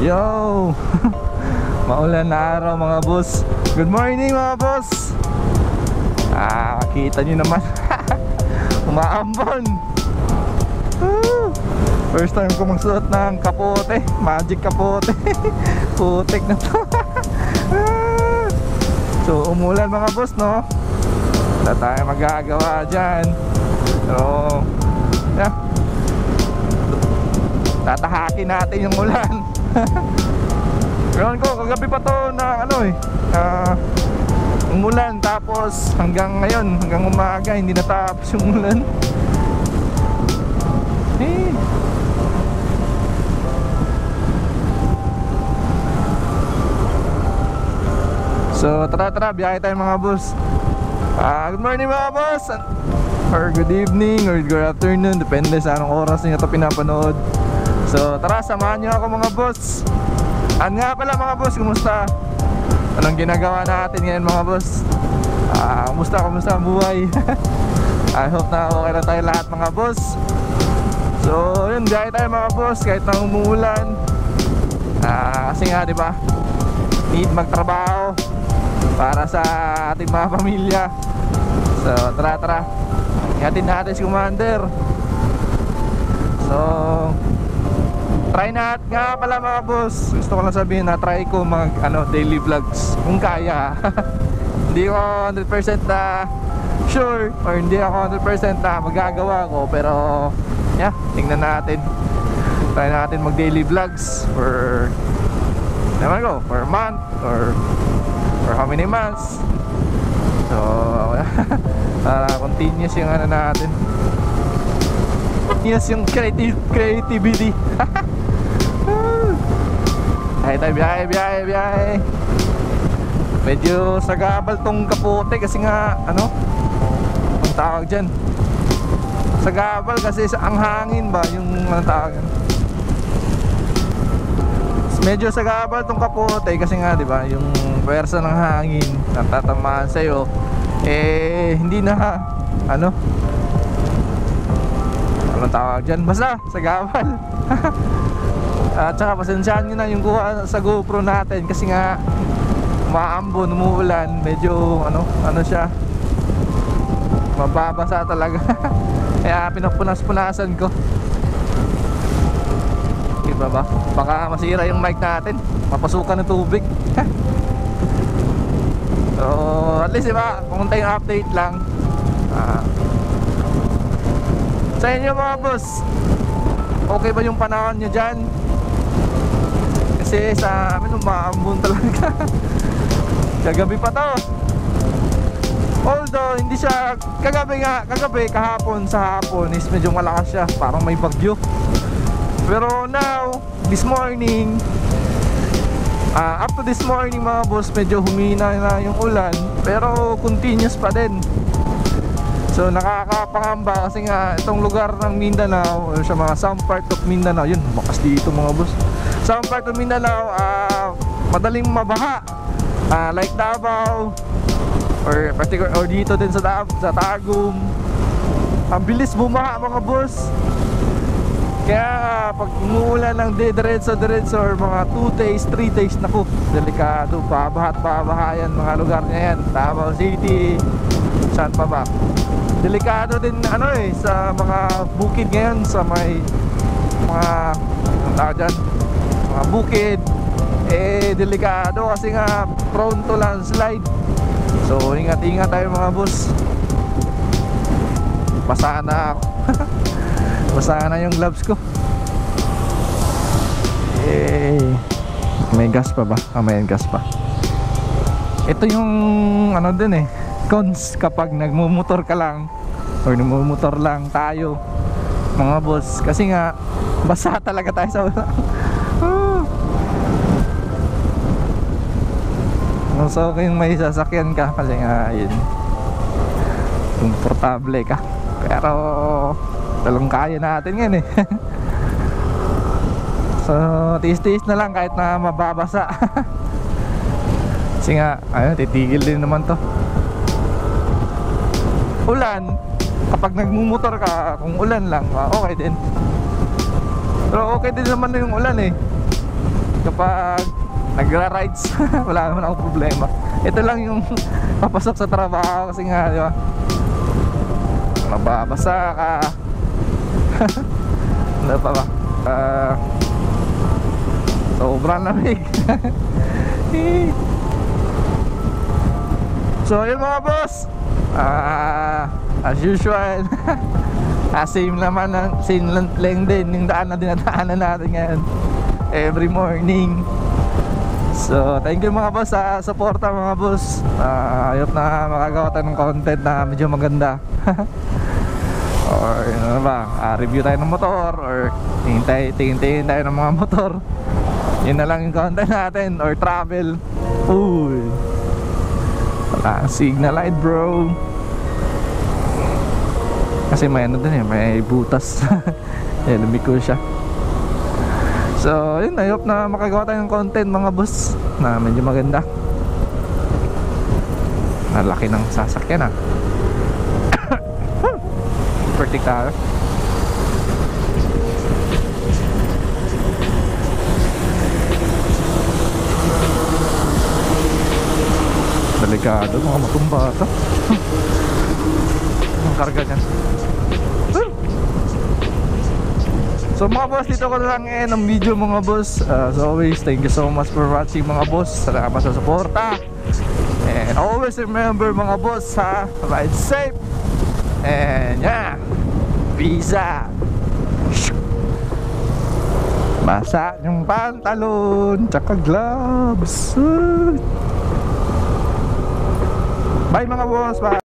Yo! Maulan na araw mga boss. Good morning mga boss. Kita nyo naman. Umaambon. First time ko magsuot ng kapote. Magic kapote. Putik na to. So umulan mga boss, no? Wala tayo magagawa dyan. So yeah, tatahakin natin yung ulan. Ewan ko, kagabi pa to na umulan, tapos hanggang ngayon, hanggang umaga hindi natapos yung ulan. So tara, biyahe tayo mga boss. Good morning mga boss, or good evening, or good afternoon, depende sa anong oras niyo ito pinapanood. So tara, samahan niyo ako mga boss. Nga pala mga boss, kumusta? Anong ginagawa natin ngayon mga boss? Kumusta ang buhay? I hope na okay na tayo lahat mga boss. So yun, biyahe tayo mga boss kahit na umuulan. Kasi nga diba, need magtrabaho para sa ating mga pamilya. So tara, ihatid natin si Commander. So try na nga pala mga boss. Gusto ko lang sabihin na try ko mag daily vlogs kung kaya. Hindi ko 100% na sure, or hindi ako 100% na magagawa ko, pero yeah, tingnan natin. Try natin mag daily vlogs for for a month or for how many months. So para continuous yung natin, continuous yung creativity. Biyahe. Medyo sagabal tong kapote kasi nga ang tawag dyan, sagabal kasi ang hangin ba yung tawag. Medyo sagabal tong kapote kasi nga diba, yung pwersa ng hangin natatamaan sa'yo, hindi na anong tawag dyan, basta sagabal. At saka pasensyahan nyo na yung kuha sa GoPro natin kasi nga umaambon, umuulan, medyo siya, mababasa talaga. Kaya pinapunas-punasan ko. Diba ba? Baka masira yung mic natin, mapasukan ng tubig. So at least diba, pumunta yung update lang. Sa inyo mga boss, okay ba yung panahon nyo dyan? Kasi sa amin umaambon talaga. Kagabi pa to. Although hindi siya kahapon, sa hapon is medyo malakas siya, parang may bagyo. Pero now, this morning, up to this morning mga boss, medyo humina na yung ulan, pero continuous pa din. So nakakapangamba kasi nga itong lugar ng Mindanao, or sa mga some part of Mindanao, yun, bakas dito mga boss. Some part of Mindanao, madaling mabaha, like Davao, or dito din sa Tagum. Ang bilis bumaha mga boss. Kaya pag umuulan ng diretso or mga 2 days, 3 days, naku, delikado, pabaha yan mga lugar niya yan. Davao City, saan pa ba? Delikado din sa mga bukid ngayon, sa may mga mga bukid, delikado kasi nga prone to landslide. So ingat tayo mga boss. Basa na ako. Basa na yung gloves ko. May gas pa ba? May gas pa. Ito yung din cons kapag nagmumotor ka lang, or nagmumotor lang tayo mga boss, kasi nga basa talaga tayo sa ulan. So kung may sasakyan ka, kasi nga yun, komportable ka, pero talagang kaya natin yan So tiis-tiis na lang kahit na mababasa. Kasi nga titigil din naman to. Ulan, kapag nagmumotor ka, kung ulan lang, okay din. Pero okay din naman yung ulan kapag nagra-rides. Wala naman akong problema. Ito lang yung papasok sa trabaho kasi nga, di ba, mababasa ka. Ano pa ba? Sobrang lamig. So yun mga boss, as usual, same lang din yung daan na dinadaanan natin ngayon every morning. So thank you mga boss sa suporta mga boss. Ayop na makagawa tayo ng content na medyo maganda. Or ano ba, review tayo ng motor, or tingin tayo ng mga motor. Yun na lang yung content natin, or travel. Uy, wala ang signal light bro. Kasi may ano dun eh, may butas. Lumiko siya. So yun, I hope na makagawa tayo ng content mga boss na medyo maganda. Malaki ng sasakyan Vertical. Delikado mga matumbata. Ang karga niyan. So mga boss, dito ko na lang ang video mga boss. As always, thank you so much for watching mga boss. Salamat sa suporta. And always remember mga boss, ride safe. And yeah, peace out. Basa yung pantalon tsaka gloves. Bye mga boss, bye.